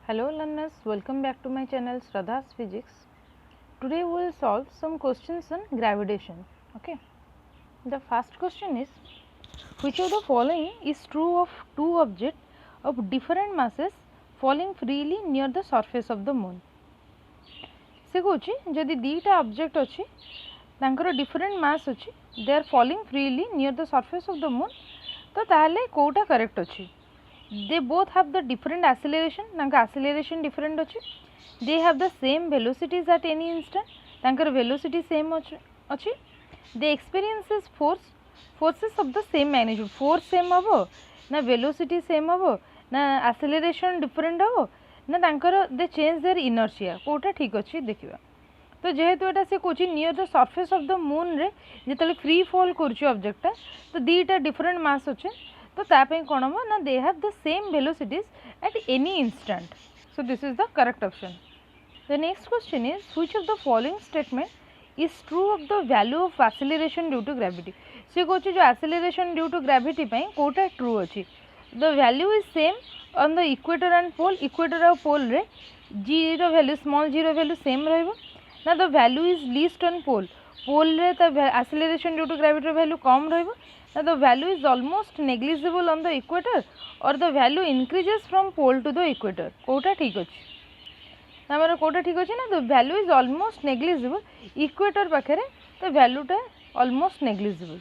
Hello learners, welcome back to my channel Shraddha's Physics. Today we will solve some questions on gravitation. Okay. The first question is, which of the following is true of two objects of different masses falling freely near the surface of the moon? से कहूँ जदि दीटा object अच्छी तांकर different mass अच्छी they are falling freely near the surface of the moon तो ताहले कोटा correct अच्छी they both have the different acceleration तांका acceleration different अच्छी they have the same velocities at any instant तांकर velocity same अच्छी they experiences forces of the same magnitude force same हबो ना velocity same हबो ना acceleration different हबो ना तांकर they change their inertia Kota ठीक अच्छी देखिबा तो जेहेतु एटा से Kochi near the surface of the moon रे जेतले फ्री फॉल करछि ऑब्जेक्ट तो दीटा डिफरेंट मास अच्छे तो तापे कौन हम ना they have the same velocities at any instant so this is the correct option the next question is which of the following statement is true of the value of acceleration due to gravity से कहूँ जो acceleration due to gravity कोटा true अच्छी the value is same on the equator and pole equator और pole रे g रो value small g रो value same रहइबो ना the value is least on pole pole रे त acceleration due to gravity value कम रहइबो now the value is almost negligible on the equator or the value increases from pole to the equator कोटा ठीक अछि हमर कोटा ठीक अछि ना the value is almost negligible equator पाखरे the value टा almost negligible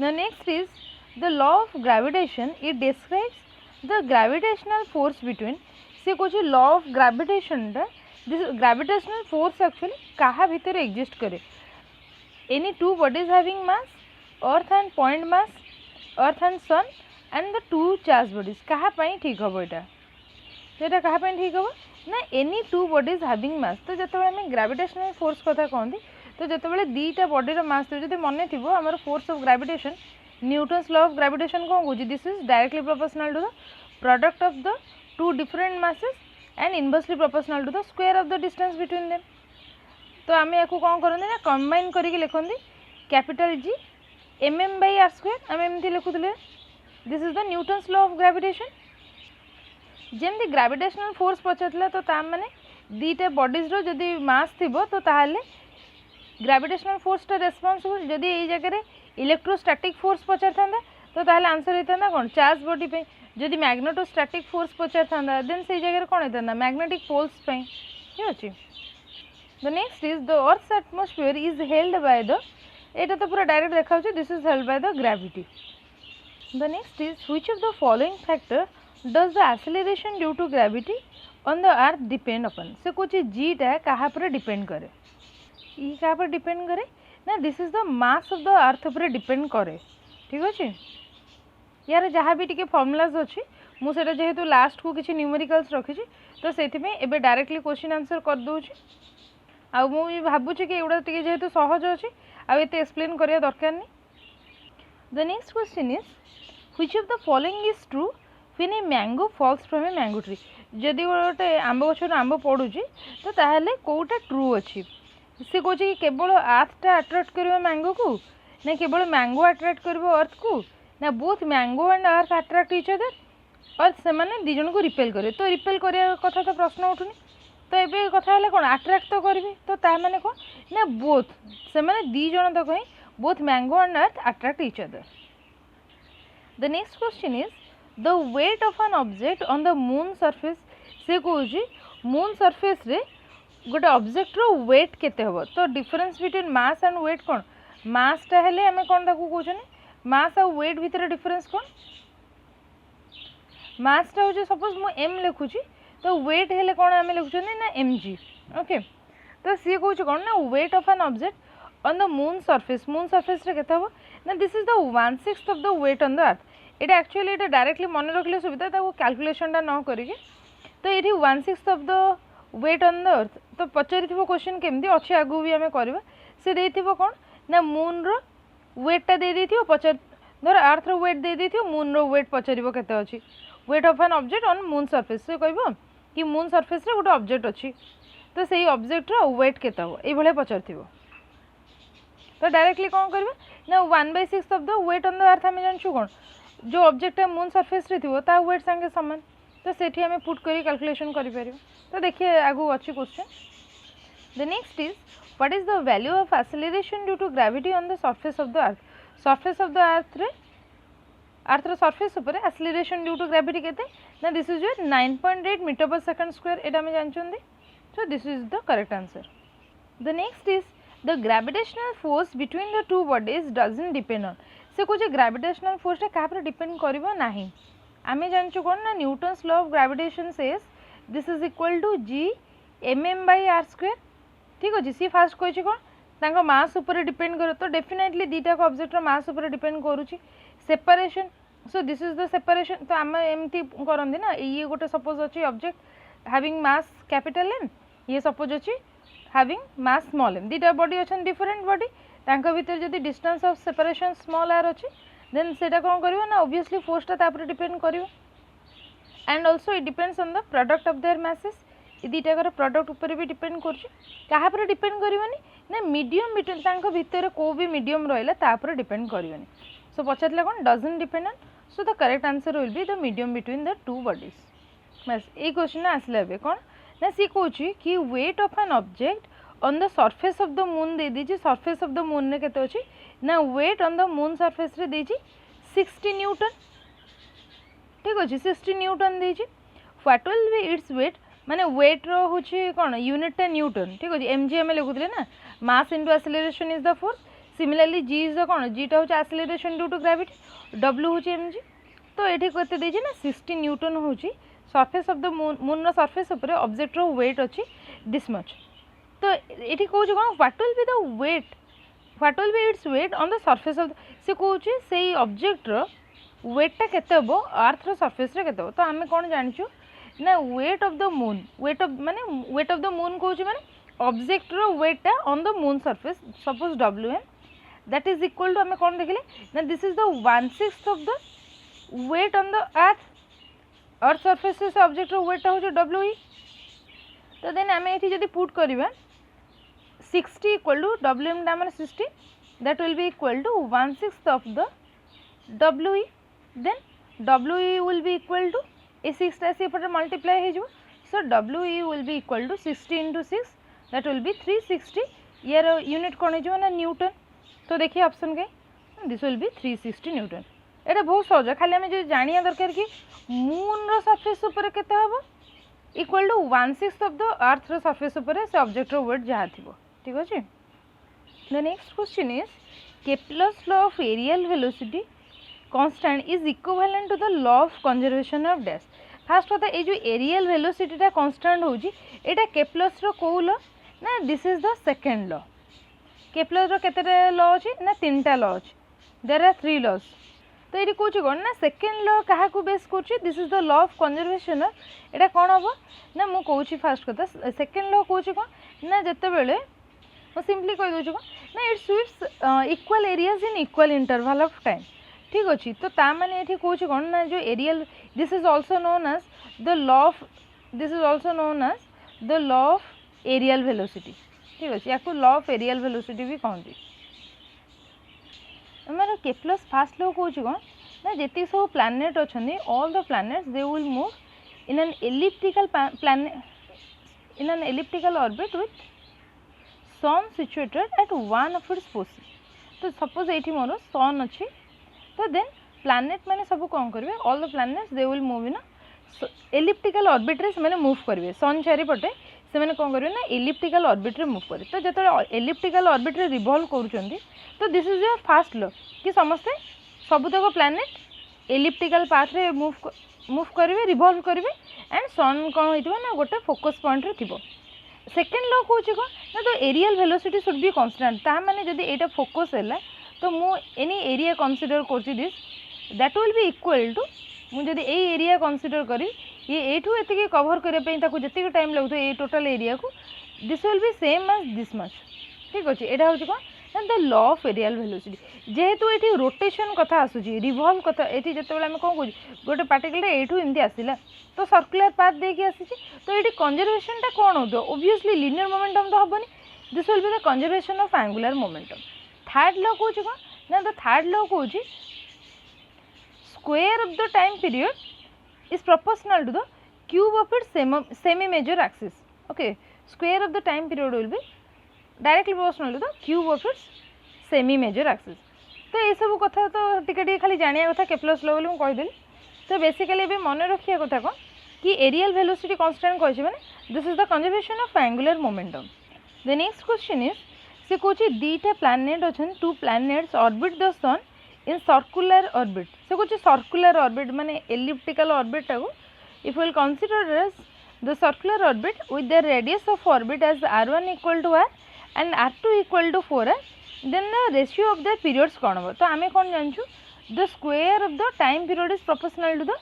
the next is the law of gravitation it describes the gravitational force between से कुछ law of gravitation टा this gravitational force actually काहा भीतर exist करे any two bodies having mass earth and point mass earth and sun and the two charge bodies कहा ठीक हम यहाँ कहा ठीक हम ना any two bodies having mass तो जो आम ग्रेविटेशनल फोर्स कथा कहती तो जो दीटा बॉडीर मास थी जो मन थी आम force of gravitation Newton's law of gravitation कौन कौन this is directly proportional to the product of the two different masses and inversely proportional to the square of the distance between them तो आम या कौन करते ना कंबाइन करके लिखती capital g mm by r square आम एमती लिखुले this is the Newton's law of gravitation जेमती ग्रेविटेशनल फोर्स पचारला तो ता माने दीटा बॉडीज रो जदी मास थिबो तो ताहले ग्रेविटेशनल फोर्स टा रेस्पोंसिबल जदी एई जगह रे इलेक्ट्रोस्टैटिक फोर्स पचारथांदा तो ताहले आंसर हेतांदा कोन चार्ज बॉडी पे जदी मैग्नेटोस्टैटिक फोर्स पचारथांदा देन सेई जगह रे कोन हेतांदा मैग्नेटिक पोल्स पे ठीक अछि the next is the earth's atmosphere is held by the एटा तो पूरा डायरेक्ट देखा this is held by the gravity the next is which of the following factor does the acceleration due to gravity on the earth depend upon से कुछ जी टा कहा पर depend करे ई कहा पर डिपेंड करे ना this is the mass of the अर्थ पर डिपेंड करे ठीक अच्छे यार जहाँ भी टिके फॉर्मुलाज अच्छी मुझे जेहेतु लास्ट को किसी न्यूमेरिकल्स रखी तो से डायरेक्टली क्वेश्चन आंसर कर दूची आ मुझे भावुची कि एगुड़ा टे जेहेतु सहज अच्छी आते एक्सप्लेन करिया दरकार नहीं the next question is which of the following is true when a mango falls from a mango tree जदि गोटे आंब गछर आंब पड़ुची तो ताहले कोटा ट्रू अच्छी से कहे कि केवल आर्थटा अट्राक्ट कर मैंगो को ना केवल मैंगो अट्राक्ट कर अर्थ को ना both mango and earth attract each other और से मैंने दी जन को रिपेल करे तो रिपेल करने कथा तो प्रश्न उठुनी तो ये कथा है कौन अट्राक्ट तो करी तो ताने कौन ना बोथ से मैंने दी जन तो कहीं both mango and earth attract each other the next question is the weight of an object on the moon surface से कहे मून सरफेस रे गोटे ऑब्जेक्ट रो वेट केते हबो तो difference between mass and weight कौन मास टा हेले हमें कौन ताकू कहछने मास और वेट भितर डिफरेंस कौन मास टा हो सपोज मु m लिखुची तो वेट हेले कौन आम लिखुं ना mg ओके तो सी कौन कौन ना weight of an object on the moon surface रे केते हबो ना this is the 1/6 of the weight on the earth एटा एक्चुअली एटा डायरेक्टली मन रखले सुविधा ताको कैलकुलेशन टा न करिके तो ये 1/6 of the weight on the earth तो पचारि क्वेश्चन केमती अच्छे आगु भी आम करवा से देथिबो कौन ना मून रो वेट टा दे देथिबो पचार धर अर्थ रो वेट दे देथिबो मून रो वेट पचारिबो केते अछि wait of an object on moon surface से कहबो कि मून सरफेस रे गोटे ऑब्जेक्ट अच्छी तो सेही ऑब्जेक्ट रो वेट केते हो ए भले पचारथिबो तो डायरेक्टली कौन करबे ना 1/6 of the weight on the earth आम जानछु कौन जो ऑब्जेक्ट मून सरफेस रे थिबो ता वेट संगे समान तो सेठी आम पुट कर कैलकुलेशन करें। तो देखिए आगू अच्छी question. The next is what is the value of acceleration due to gravity on the surface of the earth. Surface of the अर्थर सरफेस उपर एक्सेलरेशन ड्यू टू ग्रेविटी केते ना this is your 9.8 metre per second square एटा हम जानछंदी। So this is the correct answer. The next is the gravitational force between the two bodies doesn't depend on. से कुछ gravitational force कहा पर depend करबो नाही। आमे जानछु कोन ना Newton's law of gravitation says this is equal to g mm/r²। ठीक अछि। सी फास्ट कहछि कोन तांको मास ऊपर डिपेंड करो तो डेफिनेटली दीटा को ऑब्जेक्ट रो मास ऊपर डिपेंड करूछि। Separation so this is the separation. तो आम एमती करंदी ना ये गोटे सपोज अछि object having mass capital N, ये सपोज अछि हैविंग मास स्मॉल एन। दीटा बॉडी अछन डिफरेंट बॉडी तांको भीतर जदी डिस्टेंस ऑफ सेपरेशन स्मॉल आर अछि देन सेटा कोन करिवो ना ऑब्वियसली फोर्स ता तापर डिपेंड करिवो। And also it depends on the product of their masses. ये दीटा कर प्रोडक्ट ऊपर भी डिपेंड करछि। कहा पर डिपेंड करिवोनी ना मीडियम बिटवीन तांको भीतर को भी मीडियम रहला तापर डिपेंड करिवोनी। सो पचारले कोन doesn't depend on. So the correct answer will be the medium between the two bodies. बस ए क्वेश्चन आसले बे कोन ना सी कहूछि कि weight of an object on the surface of the moon दे दीजिए। सरफेस ऑफ द मून ने केते अछि ना weight on the moon surface रे देछि 60 न्यूटन। ठीक अछि 60 न्यूटन देछि। What will be its weight माने वेट रो होछि कोन यूनिट टा न्यूटन। ठीक अछि mg हम लिखुतले ना mass into acceleration is the force. Similarly g is the कोन g टा होछि acceleration due to gravity w होछि mg। तो एठी केते देछि ना 60 न्यूटन होछि सरफेस ऑफ द मून रो सरफेस ऊपर ऑब्जेक्ट रो वेट अछि दिस मच। तो एठी कहूछि कोन what will be the weight what will be its weight on the surface of से कहूछि सेही ऑब्जेक्ट रो वेट टा केते हबो अर्थ रो सरफेस रे केते हबो। तो हमें कोन जानिछु ना weight of the moon weight of माने वेट ऑफ द मून कहूछि माने ऑब्जेक्ट रो वेट टा on the moon surface suppose wm that is equal to हमें कोन देखले ना this is the 1/6 of the weight on the earth surface से ऑब्जेक्ट रो वेट टा होछि we। तो देन हमें एठी जदी पुट करबा 60 इक्वल टू wm दा माने 60 that will be equal to 1/6 of the we। Then we will be equal to a 6 टा से पर मल्टीप्लाई हे जो। So we will be equal to 60 into 6 that will be 360। यार यूनिट कोन हे जो ना न्यूटन। तो देखिए ऑप्शन के दिस विल बी 360 न्यूटन। एटा बहुत सहज खाली हमें जो जानिया दरकार कि मून रो सरफेस ऊपर केते हबो equal to 1/6 of the earth रो सरफेस ऊपर से ऑब्जेक्ट रो वेट जहा थिबो। ठीक अछि। The next question is Kepler's law of areal velocity constant is equivalent to the law of conservation of dash. First कथा ए जो एरियल वेलोसिटी टा कांस्टेंट होजी एटा केप्लर्स रो को लॉ ना this is the second law. Kepler रो केते लॉ अछि ना तीनटा लॉ अछि। There are 3 laws. तो ये कौच कौन ना सेकेंड लॉ क्या बेस कर this is the law of conservation. एटा कौन हम ना मु कौच फास्ट कथा सेकेंड लॉ कौच कौन ना जिते बेले मुझे सिंपली कही दूँ कौन ना it sweeps equal areas in equal interval of time. ठीक अच्छे। तो ता माने ये कौच कौन ना जो areal this is also known as the law of this is also known as the law of areal velocity. ठीक अच्छे। या लॉ ऑफ एरियल वेलोसिटी भी कहते। हमारे केप्लर्स फास्ट लॉ कौच कौन ना जितने सब प्लैनेट अच्छा all the planets they will move in an elliptical planet in an elliptical orbit with sun situated at one of its position. तो सपोज ये मोर सन अच्छी तो देन प्लैनेट मैंने सब कौन करेंगे all the planets they will move in elliptical orbit रे से मूव करेंगे सन चारिपटे से मैंने कौन करेंगे ना एलिप्टिकल ऑर्बिट रे मूव करेंगे। तो जो एलिप्टिकल ऑर्बिट रे रिवॉल्व कर तो this is your fast law कि समस्ते सबुतक प्लैनेट एलिप्टिकल पाथ रे मूव करेंगे रिवॉल्व करेंगे एंड सन कौन हो ना गोटे फोकस पॉइंट रे थिबो। सेकेंड लॉ कौच कौन ना तो areal velocity should be constant. ता माने जदी एटा फोकस है तो मु एनी एरिया कंसीडर करछि this that will be equal to मु जदी ए एरिया कंसीडर करी ये एठू एतिके कवर करबे पई ताको जतिके टाइम लागतो ए टोटल एरिया को this will be same as this much. ठीक अछि। एटा होछि कोन ना the law of areal velocity जेहेतु एठी रोटेशन कथा आसुची रिवॉल्व कथा एठी जतेबेला हम कोन कहू गोटे पार्टिकल एठू एमती आसिला तो सर्कुलर पाथ देखि आसीची तो एठी कंजर्वेशन टा कोन होतो ऑब्वियसली लिनियर मोमेंटम तो हबनी this will be the conservation of angular momentum. Third law कहू कोन ना द थर्ड लॉ कहू square of the time period is proportional to the cube of its semi major axis. Okay, square of the time period will be directly proportional to the cube of its semi major axis. तो ये सब कथा तो टिके खाली जानिया कथा Kepler's law बोली कहीदेली. तो बेसिकली ए मन रखिया कथा कौन कि एरियल वेलोसिटी कांस्टेंट कही मैंने this is the conservation of angular momentum. The next question is से कौन दीटा प्लैनेट अच्छा two planets orbit the sun in circular orbit. Say कौन सर्कुलर ऑर्बिट माने एलिप्टिकल ऑर्बिट टाको if will consider as the circular orbit with the radius of orbit as r1 equal to r and r2 equal to 4r, then the ratio of the periods कौन हम. तो आम कौन जानूँ the square of the time period is proportional to the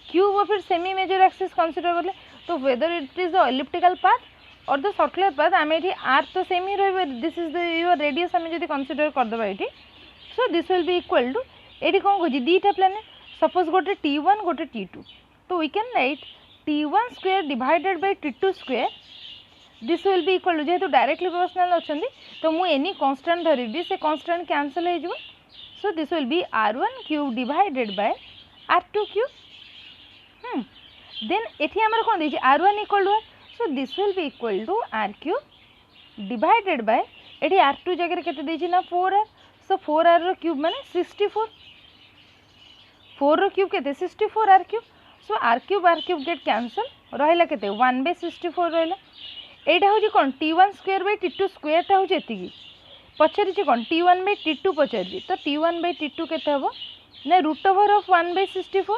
cube of it semi major axis consider कले. तो whether it is the elliptical path और the circular path आम ये आर तो सेम ही रही. This is the your radius आम जो कंसीडर करदे ये. So this will be equal to ये कौन कह दीटा प्लैनेट सपोज गोटे T1 गोटे T2. तो we can write T1 square divided by T2 square. This will be equal to जेहेतु डायरेक्टली प्रोपोर्शनल अच्छा तो मुझे एनी कांस्टेंट धरबी से कांस्टेंट कैंसल हो. So this will be r1 cube divided by r2 cube. Then एठी हमर कोन देछि r1 equal to r. So this will be equal to r cube divided by एठी r2 जगह केते देछि ना 4r. सो 4r रो क्यूब माने 64. 4 रो क्यूब केते 64 r क्यूब. सो r क्यूब गेट कैंसल रहिला केते 1/64 रहिला. एटा होछि कोन T1 square by T2 square ता होछि एतिकी. पछारी कोन T1 बाय T2 पछारी. तो T1 बाय T2 केते हबो ना रूट ओवर ऑफ 1/64.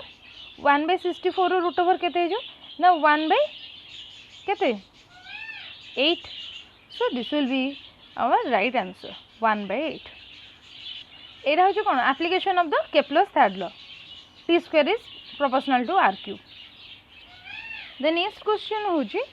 1/64 रो रूट ओवर केते हो ना 1 बाय केते 8. So this will be our right answer 1/8. एटा होछि कोन application of the Kepler's third law. T square is proportional to r cube. The next question होछि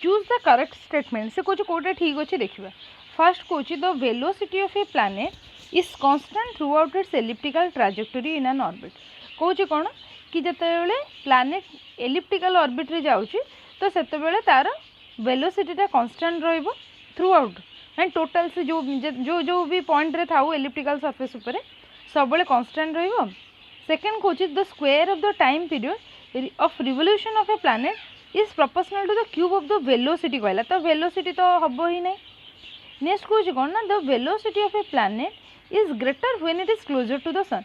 चूज द करेक्ट स्टेटमेंट. से कौन कौटा ठीक अच्छे देखा. फर्स्ट कौन the velocity of a planet is constant throughout its elliptical trajectory in an orbit. कौन कौन कि जिते प्लैनेट एलिप्टिकल ऑर्बिट रे जाउची तो सेते तार वेलोसिटीटा कांस्टेंट रहिबो थ्रू आउट एंड टोटल से जो जो जो भी पॉइंट रे थाउ एलिप्टिकल सरफेस ऊपर सब बेले कांस्टेंट रहिबो. सेकंड कौन the square of the time period of revolution of a planet is proportional to the cube of the velocity कहला. तो वेलोसिटी तो हम ही नहीं. नेक्स्ट कौन कौन ना the velocity of a planet is greater when it is closer to the sun.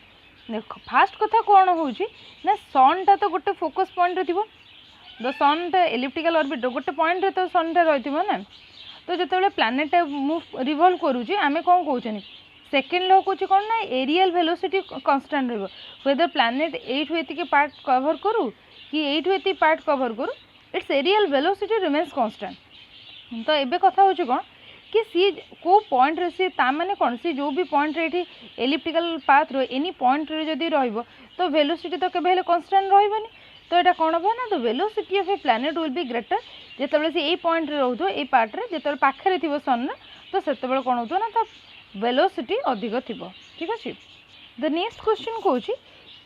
देख first कथा कौन हो ना सनटा तो गोटे फोकस पॉइंट रे थिबो. द सनटा एलिप्टिकल ऑर्बिट गोटे पॉइंट रे तो सनटा रही ना. तो जिते प्लैनेट मूव रिवॉल्व करूची आमे कौन कहते सेकेंड लॉ कौन कौन ना एरियल वेलोसिटी कांस्टेंट रहिबो. वेदर प्लैनेट एठू एतिके पार्ट कवर करू कि एठू एति पार्ट कवर करू it's areal velocity remains constant. तो एबे कथा होची कोन कि सी को पॉइंट रे सी ता माने कोन सी जो भी पॉइंट रे एठी एलिप्टिकल पाथ रो एनी पॉइंट रे जदी रहइबो तो वेलोसिटी तो केबे हेले कांस्टेंट रहइबनी. तो एटा कोन हो ना the velocity of a planet will be greater जेतेबेले से ए पॉइंट रे रहउथो ए पार्ट रे जेतेबेले पाखरे थिबो सन ना तो सेतेबेले कोन होतो ना तो वेलोसिटी अधिक थिबो. ठीक अछि. द नेक्स्ट क्वेश्चन कहूची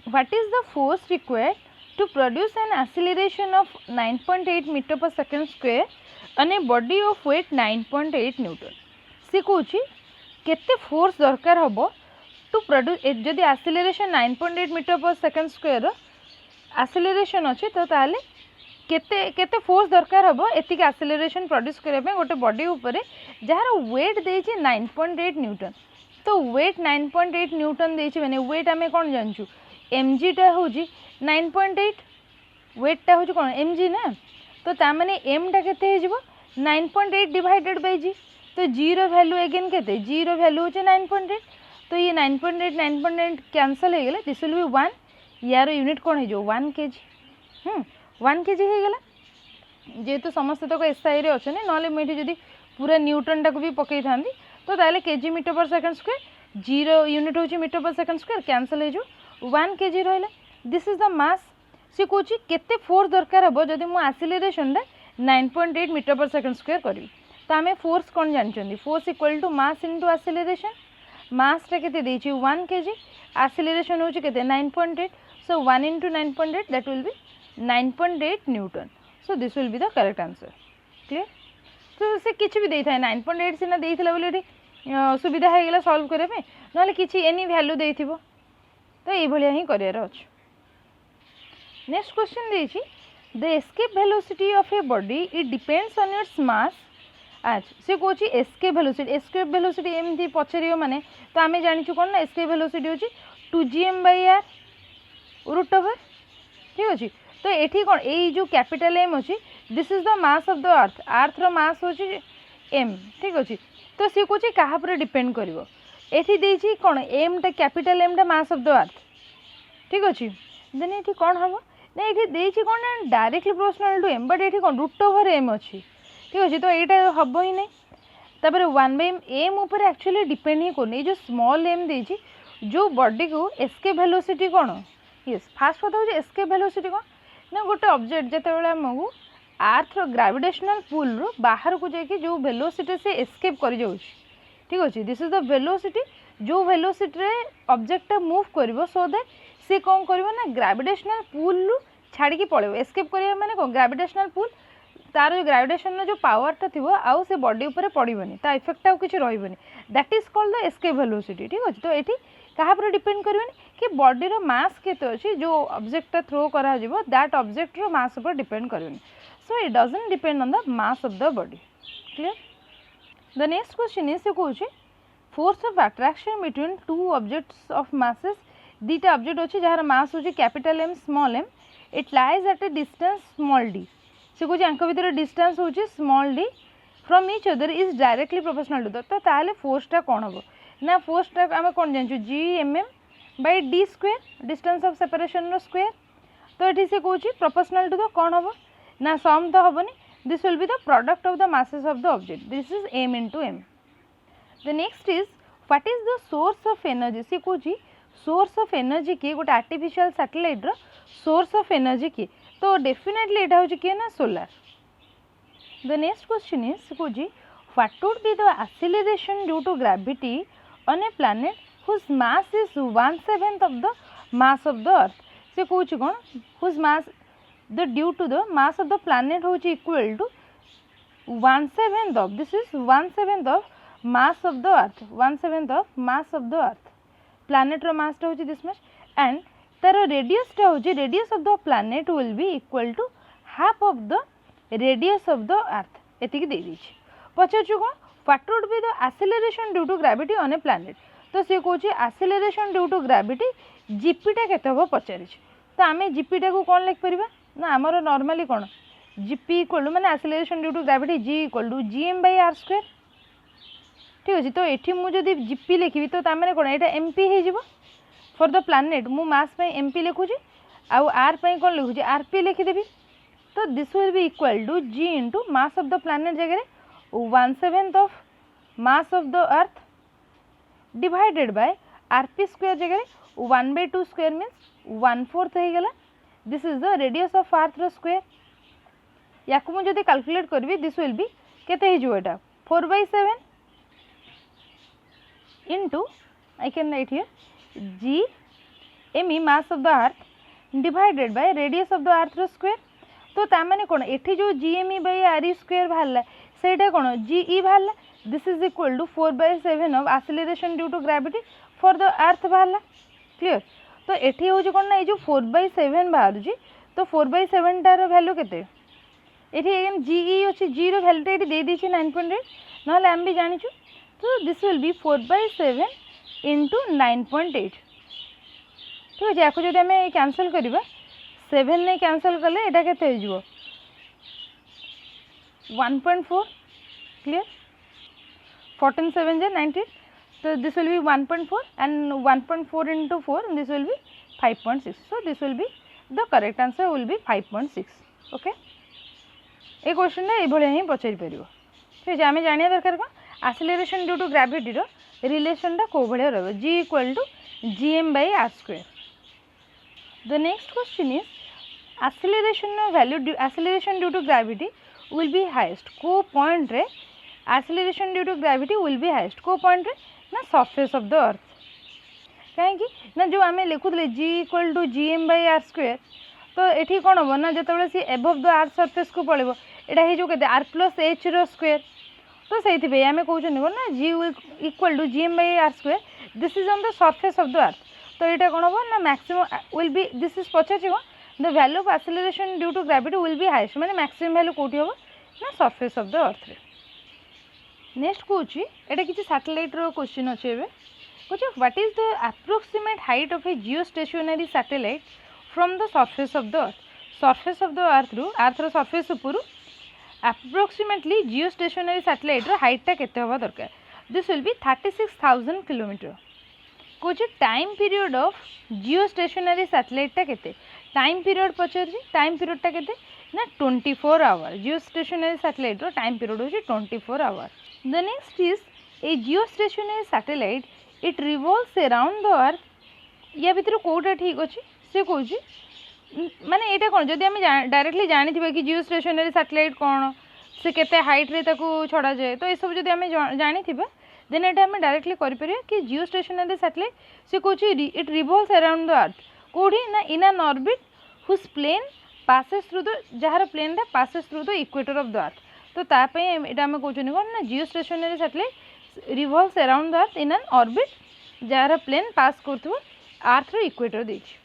what is the force required to produce an acceleration of 9.8 meter per second square on a body of weight 9.8 Newton. से कौची केते फोर्स दरकार हबो टू प्रोड्यूस जदि acceleration 9.8 metre per second square acceleration अछि तो ताले केते केते फोर्स दरकार हबो एतिक एक्सेलरेशन प्रोड्यूस करे पे गोटे बॉडी ऊपर जहार वेट देछि 9.8 न्यूटन. तो वेट 9.8 न्यूटन देछि माने वेट हमें कोन जानछु mg टा होजी 9.8 वेटटा हूँ कौन mg ना. तो ताने m टा केते 9.8 डिवाइडेड बाय g. तो g रो वैल्यू अगेन केते g रो वैल्यू होचे 9.8. तो ये 9.8 कैंसल हो गला. This will B 1. यार यूनिट कौन हो 1 kg. 1 kg हो गला जेहेतु समस्त तक एसआई रे अच्छे ना मुझे जब पूरा न्यूटन टाक भी पकई था तो ताले KG metre per second square g रो यूनिट होची metre per second square cancel हो 1 kg रहा. This is the mass. सी कौन केते फोर्स दरकार हम जब मुझे acceleration 9.8 metre per second square करी. तो आम फोर्स कौन जानते force equal to mass into acceleration. मासटा केते 1 kg एक्सेलरेशन होची केते 9.8. So 1 into 9.8 that will be 9.8 newton. So this will be the correct answer. Clear. तो से किसी भी देता है 9.8 सीना देता बोले सुविधा हो गला सॉल्व करने ना कि एनी वैल्यू देथिबो. तो ये भाया ही करार अच्छे. नेक्स्ट क्वेश्चन देछि the escape velocity of a body it depends on its mass आज से कौन एस्केप वेलोसिटी एमती पचार माने तो आम जाचु कौन ना एस्केप वेलोसिटी होची 2gm/r रूट ओवर ठीक अच्छे। तो ये कौन ये जो कैपिटल एम अच्छी this is the mass of the earth आर्थर मास होची एम ठीक अच्छे। तो सी कौन क्या डिपेंड कर ये कौन एमटा कैपिटल एमटा मास ऑफ द अर्थ ठीक अच्छे। देन ये कौन हम ना ये कौन ना directly proportional to M but ये कौन रूट ओवर एम अच्छी ठीक अच्छे। तो यहाँ हम ही नहीं तापर 1/m उपर एक्चुअली डिपेंड ही करनी जो स्मॉल एम देछि जो बॉडी को एस्केप वेलोसिटी कौन यस फास्ट कथा हूँ एस्केप वेलोसिटी कौन ना गोटे ऑब्जेक्ट जितेबाला आमको आर्थर ग्रेविटेशनल पुल रू बाहर को जाकि जो वेलोसिटी से एस्केप कर जाऊँगी ठीक अच्छे। दिस इज द वेलोसिटी जो वेलोसिटी ऑब्जेक्टा मूव कर सो दैट सी कौन कर ना ग्रेविटेशनल पुल रू छाड़ी पड़े एस्केप कर माने कौन ग्रेविटेशनल पुल तार जो ग्रेविटेशन जो पावरटा थी आउ से बॉडी उपर पड़ोनी ता इफेक्ट आउ किसी रही that is called the escape velocity ठीक अच्छे। तो ये क्या डिपेंड करें कि बॉडीर मास केते अच्छी जो ऑब्जेक्ट थ्रो करा दैट ऑब्जेक्ट रो मास ऊपर डिपेंड करें। So it doesn't depend on the mass of the body clear. The next question is से कौन force of attraction between two objects of masses दीटा ऑब्जेक्ट अच्छी जार मास होची capital M small M it lies at a distance small D से कौन आंक भर डिस्टेंस होची small D from each other is directly proportional to तो ताले फोर्सटा कौन हम ना फोर्सटा आम कौन जानूँ Gmm/d² डिस्टेंस ऑफ सेपरेशन रो स्क्वायर। तो ये से कौन प्रोपोर्शनल टू द कौन हम ना सम तो हेनी this will be the product of the masses of the object this is m into m। The next is what is the source of energy से कौन सोर्स ऑफ एनर्जी किए गोटे आर्टिफिशियल सैटेलाइट रो सोर्स ऑफ एनर्जी किए तो definitely यहाँ हूँ किए ना solar. The next question is कौन what would be the acceleration due to gravity on a planet whose mass is 1/7 of the mass of the earth से कौन कौन whose mass the due to the mass of the planet होची equal to 1/7 of this is 1/7 of mass of the earth 1/7 of mass of the earth planet row mass टा होची this much and तार radius टा होची radius of the planet will be equal to half of the radius of the earth एतिकी दे दीची। पचारछु कौन what would be the acceleration due to gravity on a planet तो सी कौन acceleration due to gravity जीपीटा केते हम पचारि तो आम जीपीटा को कौन लिखिपर ना आमर नॉर्मली कौन जीपी इक्वल टू माने acceleration due to gravity g equal to gm/r² ठीक अच्छे। तो ये मुझे जीपी लिखी तो तार कौन यहाँ एमपी हो फॉर द प्लैनेट मु मास एमपी लिखुची आउ आर कौन लिखुची आरपी लिखिदेवी तो this will be equal to g into mass of the planet जगह 1/7 of mass of the earth divided by rp square जगह 1/2 स्क्वायर मीन्स 1/4 हो गला this is the radius of earth रो square या मुझे कैलकुलेट करी दिस विल बी केते हो एटा 4/7 into I can write here g M mass of the earth divided by radius of the earth रो स्क्वायर। तो तामाने कौन एठी जो gm/r² बाहरला सेटा कौन ge बाहरला this is equal to 4/7 of acceleration due to gravity for the earth बाहरला क्लियर। तो एठी हो कौन ना ये 4/7 बाहर तो 4/7 टार वैल्यू केते ये जीई अच्छी जी रो वैल्यूटा ये दे दी 9.8 ना आम भी जाचु तो दिस विल बी 4/7 इंटू 9.8 ठीक अच्छे। या जब आम कैंसल करवा 7 नहीं कैंसल कले यहाँ केते 1.4 क्लियर 14 7 जा 19 so this will be 1.4 and 1.4 into 4 this will be 5.6 so this will be the correct answer will be 5.6 okay। ये क्वेश्चन ये भाया ही पचारि पार ठीक है। आम जाना दरकार कौन एक्सेलरेशन ड्यू टू ग्रेविटी रिलेशनटा कौ भाया रहा g equal to gm/r²। The next question is acceleration value acceleration due to gravity will be highest को पॉइंट रे acceleration due to gravity will be highest को पॉइंट रे ना सरफेस ऑफ द अर्थ कहीं ना जो आम लिखुले g इक्वल टू gm/r² तो ये कौन हम ना जो सी एबव द अर्थ सरफेस को पड़ो यहाँ हो r+h रो स्क्वायर तो से आम कहते कौन ना g equal to gm/r² this is on the surface of the earth तो यहाँ कौन हम ना maximum will be this is पचार कौन the value of acceleration due to gravity will be highest माने मैक्सिमम वैल्यू कोठी होबो ना सरफेस ऑफ द अर्थ रे। नेक्स्ट कहूँ एटा किसी सैटेलाइट रो क्वेश्चन अच्छे एबे कहूँ what is the approximate height of a geostationary satellite from the surface of the earth रू अर्थ रो सरफेस उपरू अप्रोक्सीमेटली जियो स्टेशनरी सैटेलाइट रो हाइटा केते होबा दरकार। This will be 36,000 kilometre. कहूँ time period of geostationary सैटेलाइटा केते टाइम पीरियड पचार टाइम पीरियडटा केते ना 24 आवर। जियो स्टेशनरी सैटेलाइट रो टाइम पीरियड होची 24 hour. The next is a geostationary satellite it revolves around the अर्थ। या भितर कोटा ठीक अच्छे से कहूँ माने एटा कौन जदि आम डायरेक्टली जानी कि जियो स्टेशनरी सैटेलाइट कौन से केते हाइट रे ताकू छड़ा जाए तो ये सब जदि आम जानी देन एटा आम डायरेक्टली करें कि जियो स्टेशनरी सैटेलाइट से कहूँ it revolves around the earth कौड़ी ना in an orbit whose plane passes through the जार plane passes through the equator of the earth. तो तापाई एटा आम कहूँ कौन ना geostationary satellite revolves around the earth in an orbit जार प्लेन पास कर अर्थ रो इक्वेटर देछि।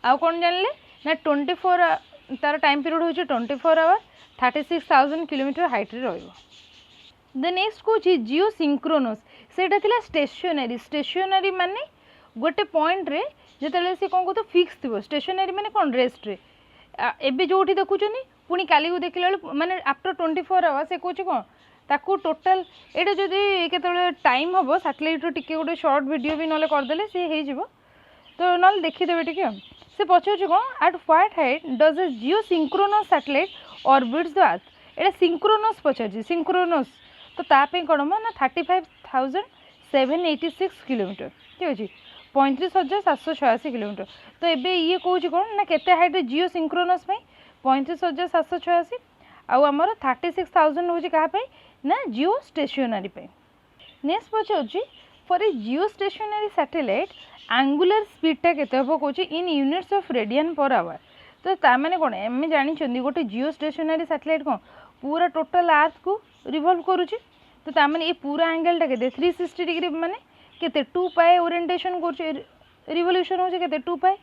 आउ कौन जानले ना 24 तार टाइम पीरियड होची 24 आवर 36,000 किलोमीटर हाइट रे रहइबो। द नेक्स्ट कहूँ जियो सिंक्रोनस सेटा थिला स्टेशनरी माने गोटे पॉइंट रे जेतेले से कौन कहतो फिक्स थिबो स्टेशनरी माने कौन रेस्ट रे एबे जोठी देखुचनी पुनी काली को देखिला माने आफ्टर 24 आवर से कहूँ कौन ताकू टोटल एटा जदि केतेले टाइम हबो सैटेलाइट रो टिके गोटे शॉर्ट वीडियो भी नले कर देले से हे जिवो तो नले देखि देबे टिके से पचार कौन at what height does a Jio synchronous satellite orbits the earth. Etah synchronous Pachar synchronous तो तापे कौन ना 35,786 किलोमीटर ठीक अच्छे 35,786 किलोमीटर। तो एबे ये कहूँ कौन ना केते हाइट जियो सिंक्रोनस 35,786 आउ आमर 36,000 हूँ क्या ना जियो स्टेशनरी। नेक्स्ट पचार for a geostationary satellite angular स्पीडटा केते हम कहूँ in units of radian per hour. तो ताने कौन आम जानी गोटे जियो स्टेशनरी सैटेलाइट कौन पूरा टोटल अर्थ को रिवॉल्व करुच्ची तो ताने ये पूरा एंगलटा के 360 डिग्री माने केते 2 पाए ओरिएंटेशन कर रिवोल्यूशन हो 2 पाए।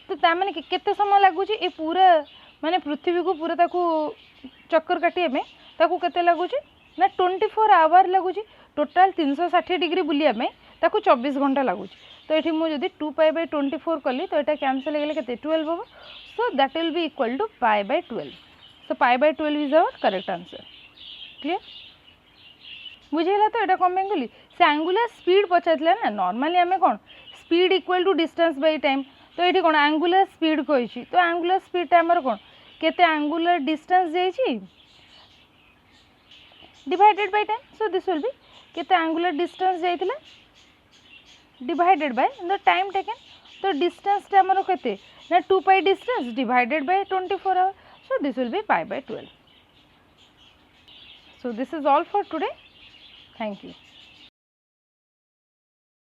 तो ताने केते समय लगुच ये पूरा माने पृथ्वी को पूरा ताकू चक्कर काटिया में ताकू केते लगुच ना 24 आवर लगुच टोटाल 360 डिग्री बुलिया में ताकू 24 घंटा लगुच। तो ये मुझे 2 पाई बाय 24 कली तो यहाँ कैंसल हो गले 12 हम। So that will be equal to pi by 12। So pi by 12 is our correct answer. Clear बुझेगा तो यहाँ कम कली से एंगुलर स्पीड पचार ना नॉर्मली आम कौन speed equal to distance by time तो ये कौन एंगुलर स्पीड कही तो एंगुलर स्पीडटा आमर कौन केते एंगुलर डिस्टेंस जाइए divided by time. So this will be केते एंगुलर डिस्टेंस जाइतिला divided by the time taken. तो डिस्टेंसटा आमर केते ना 2 pi distance divided by 24 hour. So this will be pi by 12। So this is all for today. Thank you.